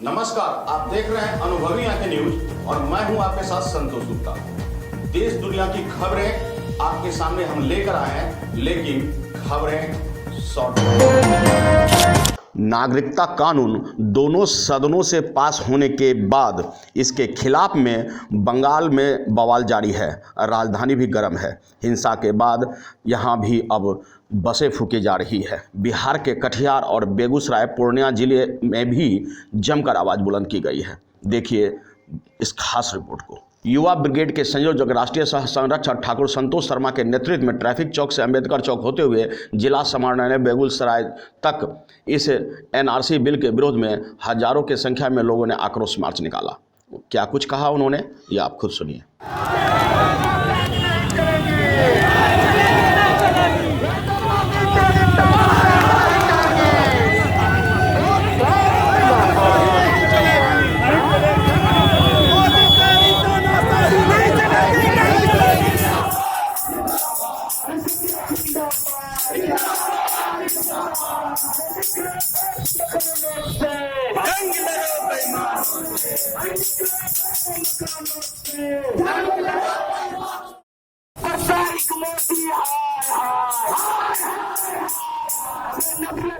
नमस्कार, आप देख रहे हैं अनुभवी आंखें न्यूज और मैं हूं आपके साथ संतोष गुप्ता। देश दुनिया की खबरें आपके सामने हम लेकर आए हैं, लेकिन खबरें शॉर्ट। नागरिकता कानून दोनों सदनों से पास होने के बाद इसके खिलाफ में बंगाल में बवाल जारी है। राजधानी भी गर्म है। हिंसा के बाद यहां भी अब बसें फूकी जा रही है। बिहार के कटिहार और बेगूसराय, पूर्णिया जिले में भी जमकर आवाज़ बुलंद की गई है। देखिए इस खास रिपोर्ट को। युवा ब्रिगेड के संयोजक राष्ट्रीय सह संरक्षक ठाकुर संतोष शर्मा के नेतृत्व में ट्रैफिक चौक से अंबेडकर चौक होते हुए जिला समारोह ने बेगूसराय तक इस एनआरसी बिल के विरोध में हजारों की संख्या में लोगों ने आक्रोश मार्च निकाला। क्या कुछ कहा उन्होंने, ये आप खुद सुनिए।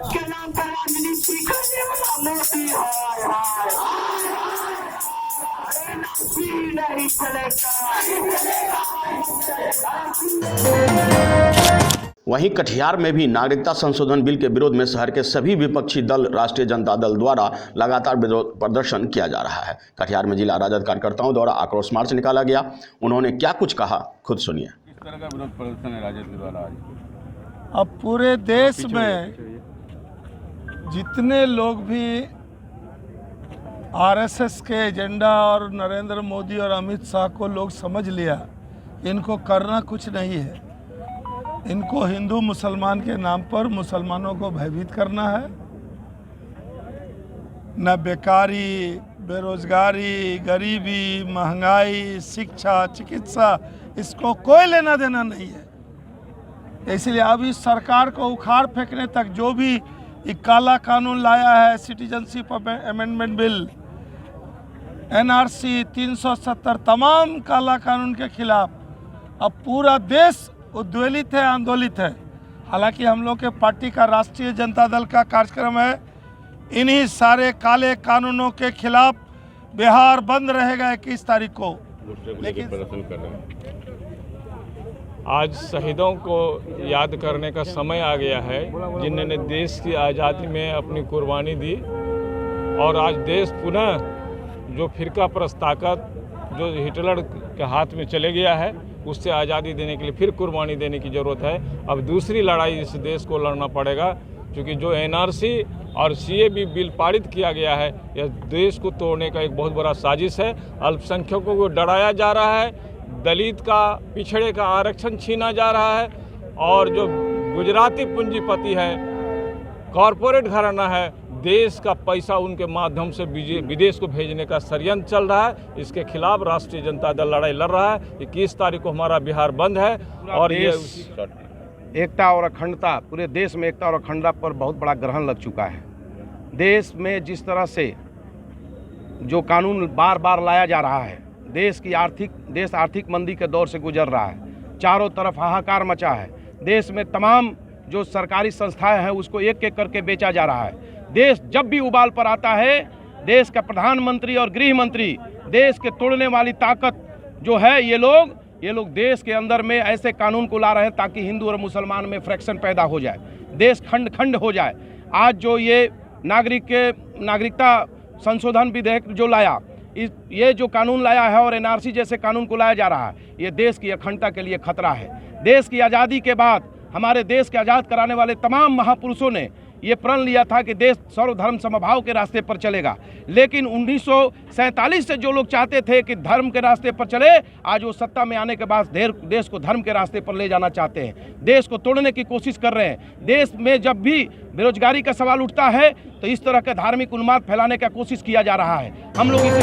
के नाम पर राजनीति करने वाला मोदी नहीं चलेगा। वहीं कटिहार में भी नागरिकता संशोधन बिल के विरोध में शहर के सभी विपक्षी दल राष्ट्रीय जनता दल द्वारा लगातार विरोध प्रदर्शन किया जा रहा है। कटिहार में जिला राजद कार्यकर्ताओं द्वारा आक्रोश मार्च निकाला गया। उन्होंने क्या कुछ कहा, खुद सुनिए। किस तरह का विरोध प्रदर्शन है राजद के द्वारा आज? अब पूरे देश में जितने लोग भी आरएसएस के एजेंडा और नरेंद्र मोदी और अमित शाह को लोग समझ लिया, इनको करना कुछ नहीं है। इनको हिंदू मुसलमान के नाम पर मुसलमानों को भयभीत करना है। न बेकारी, बेरोजगारी, गरीबी, महंगाई, शिक्षा, चिकित्सा, इसको कोई लेना देना नहीं है। इसलिए अब इस सरकार को उखाड़ फेंकने तक जो भी एक काला कानून लाया है, सिटीजनशिप अमेंडमेंट बिल, एनआरसी 370, तमाम काला कानून के खिलाफ अब पूरा देश उद्वेलित है, आंदोलित है। हालांकि हम लोग के पार्टी का राष्ट्रीय जनता दल का कार्यक्रम है, इन्हीं सारे काले कानूनों के खिलाफ बिहार बंद रहेगा 21 तारीख को। लेकिन आज शहीदों को याद करने का समय आ गया है, जिन्होंने देश की आज़ादी में अपनी कुर्बानी दी। और आज देश पुनः जो फिरका परस्त ताकत जो हिटलर के हाथ में चले गया है, उससे आज़ादी देने के लिए फिर कुर्बानी देने की ज़रूरत है। अब दूसरी लड़ाई इस देश को लड़ना पड़ेगा, क्योंकि जो एनआरसी और सीएबी बिल पारित किया गया है, यह देश को तोड़ने का एक बहुत बड़ा साजिश है। अल्पसंख्यकों को डराया जा रहा है, दलित का, पिछड़े का आरक्षण छीना जा रहा है, और जो गुजराती पूंजीपति है, कॉरपोरेट घराना है, देश का पैसा उनके माध्यम से विदेश को भेजने का षड्यंत्र चल रहा है। इसके खिलाफ राष्ट्रीय जनता दल लड़ाई लड़ रहा है। 21 तारीख को हमारा बिहार बंद है। और ये एकता और अखंडता, पूरे देश में एकता और अखंडता पर बहुत बड़ा ग्रहण लग चुका है। देश में जिस तरह से जो कानून बार बार लाया जा रहा है, देश आर्थिक मंदी के दौर से गुजर रहा है, चारों तरफ हाहाकार मचा है। देश में तमाम जो सरकारी संस्थाएं हैं उसको एक एक करके बेचा जा रहा है। देश जब भी उबाल पर आता है, देश का प्रधानमंत्री और गृह मंत्री, देश के तोड़ने वाली ताकत जो है, ये लोग देश के अंदर में ऐसे कानून को ला रहे हैं ताकि हिंदू और मुसलमान में फ्रैक्शन पैदा हो जाए, देश खंड खंड हो जाए। आज जो ये नागरिकता संशोधन विधेयक जो लाया, ये जो कानून लाया है और एनआरसी जैसे कानून को लाया जा रहा है, ये देश की अखंडता के लिए खतरा है। देश की आज़ादी के बाद हमारे देश के आज़ाद कराने वाले तमाम महापुरुषों ने ये प्रण लिया था कि देश सर्वधर्म समभाव के रास्ते पर चलेगा, लेकिन 1947 से जो लोग चाहते थे कि धर्म के रास्ते पर चले, आज वो सत्ता में आने के बाद देश को धर्म के रास्ते पर ले जाना चाहते हैं, देश को तोड़ने की कोशिश कर रहे हैं। देश में जब भी बेरोजगारी का सवाल उठता है तो इस तरह के धार्मिक उन्माद फैलाने का कोशिश किया जा रहा है। हम लोग इसे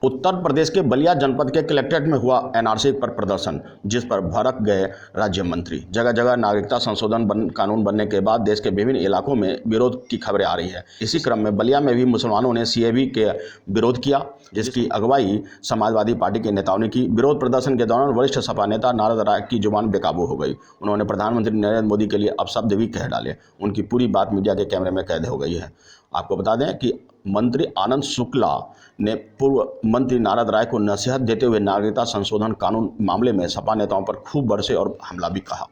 उत्तर प्रदेश के बलिया जनपद के कलेक्ट्रेट में हुआ एनआरसी पर प्रदर्शन, जिस पर भड़क गए राज्य मंत्री। जगह जगह नागरिकता संशोधन कानून बनने के बाद देश के विभिन्न इलाकों में विरोध की खबरें आ रही है। इसी क्रम में बलिया में भी मुसलमानों ने सीएबी के विरोध किया, जिसकी अगुवाई समाजवादी पार्टी के नेताओं ने की। विरोध प्रदर्शन के दौरान वरिष्ठ सपा नेता नारद राय की जुबान बेकाबू हो गई। उन्होंने प्रधानमंत्री नरेंद्र मोदी के लिए अपशब्द भी कह डाले। उनकी पूरी बात मीडिया के कैमरे में कैद हो गई है। आपको बता दें कि मंत्री आनंद शुक्ला ने पूर्व मंत्री नारद राय को नसीहत देते हुए नागरिकता संशोधन कानून मामले में सपा नेताओं पर खूब बरसे और हमला भी कहा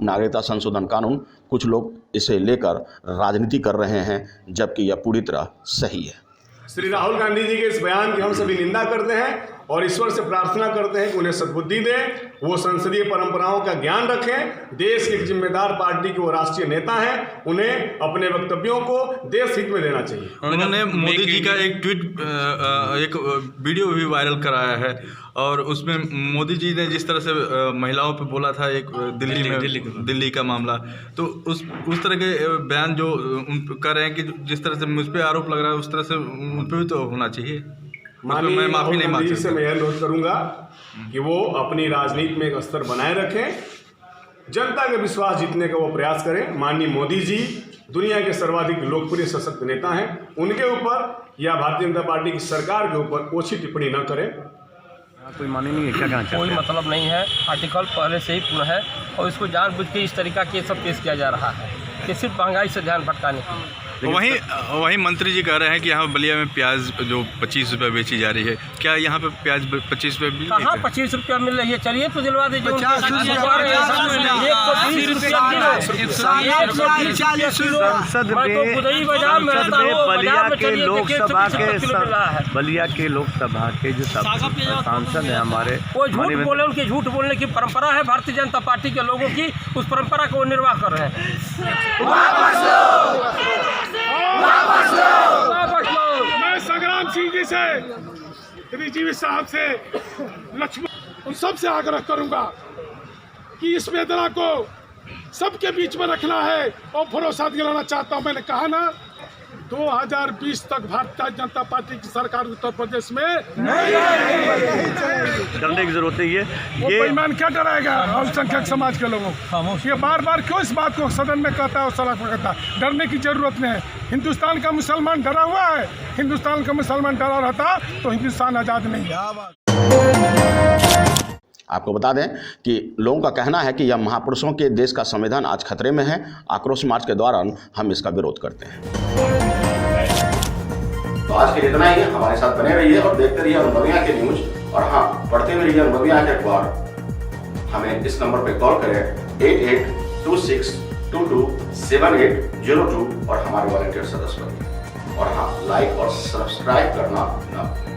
नागरिकता संशोधन कानून कुछ लोग इसे लेकर राजनीति कर रहे हैं, जबकि यह पूरी तरह सही है। श्री राहुल गांधी जी के इस बयान की हम सभी निंदा करते हैं और ईश्वर से प्रार्थना करते हैं कि उन्हें सद्बुद्धि दें, वो संसदीय परंपराओं का ज्ञान रखें। देश की एक जिम्मेदार पार्टी के वो राष्ट्रीय नेता हैं, उन्हें अपने वक्तव्यों को देश हित में देना चाहिए। उन्होंने मोदी जी का एक ट्वीट, एक वीडियो भी वायरल कराया है और उसमें मोदी जी ने जिस तरह से महिलाओं पे बोला था, एक दिल्ली का मामला, तो उस तरह के बयान जो कर रहे हैं कि जिस तरह से मुझ पर आरोप लग रहा है उस तरह से उन पर भी तो होना चाहिए। मैं माफी नहीं मांग सकता। मैं यह अनुरोध करूंगा कि वो अपनी राजनीति में एक स्तर बनाए रखें, जनता का विश्वास जीतने का वो प्रयास करें। माननीय मोदी जी दुनिया के सर्वाधिक लोकप्रिय सशक्त नेता हैं, उनके ऊपर या भारतीय जनता पार्टी की सरकार के ऊपर ओछी टिप्पणी न करें। कोई माने नहीं है, क्या कहना चाहते हैं? कोई मतलब नहीं है। आर्टिकल पहले से ही पूर्ण है और इसको जानबूझ के इस तरीका के सब पेश किया जा रहा है कि सिर्फ महंगाई से ध्यान भटकाने के लिए। वहीं मंत्री जी कह रहे हैं कि यहाँ बलिया में प्याज जो 25 रुपये बेची जा रही है, क्या यहाँ पे प्याज 25 रुपये मिल रही है? कहाँ 25 रुपया मिल रही है? चलिए तो दिलवा दीजिए। 50 रुपया किलो। मैं तो बुधई बाजार में रहता हूँ, बाजार में चलिए देखिए 26 रुपये किलो मिल रहा है। बलिया के लोकसभा के जो सांसद हैं हमारे, वो झूठ बोले, उनकी झूठ बोलने की परंपरा है भारतीय जनता पार्टी के लोगों की, उस परंपरा को वो निर्वाह कर रहे हैं। मैं संग्राम सिंह जी से, त्रिजीवी साहब से, लक्ष्मण, उन सब से आग्रह करूंगा कि इस वेदना को सबके बीच में रखना है और भरोसा दिलाना चाहता हूं। मैंने कहा ना, 2020 तक भारतीय जनता पार्टी की सरकार उत्तर प्रदेश में डरने की जरूरत नहीं है। ये बेईमान क्या डराएगा अल्पसंख्यक समाज के लोगों को? ये बार बार क्यों इस बात को सदन में कहता है और सड़क पर कहता है? डरने की जरूरत नहीं है। हिंदुस्तान का मुसलमान डरा हुआ है। हिंदुस्तान का मुसलमान डरा रहता तो हिंदुस्तान आज़ाद नहीं है। आपको बता दें कि लोगों का कहना है कि यह महापुरुषों के देश का संविधान आज खतरे में है। आक्रोश मार्च के दौरान हम इसका विरोध करते हैं। तो आज के लिए इतना ही है। हमारे साथ बने रहिए और देखते रहिए अनुभविया के न्यूज। और हाँ, पढ़ते हुए रहिए अनुभविया के अखबार। हमें इस नंबर पर कॉल करें 8826227802 और हमारे वॉलंटियर सदस्य बनिए। और हाँ, लाइक और सब्सक्राइब करना ना भूलें।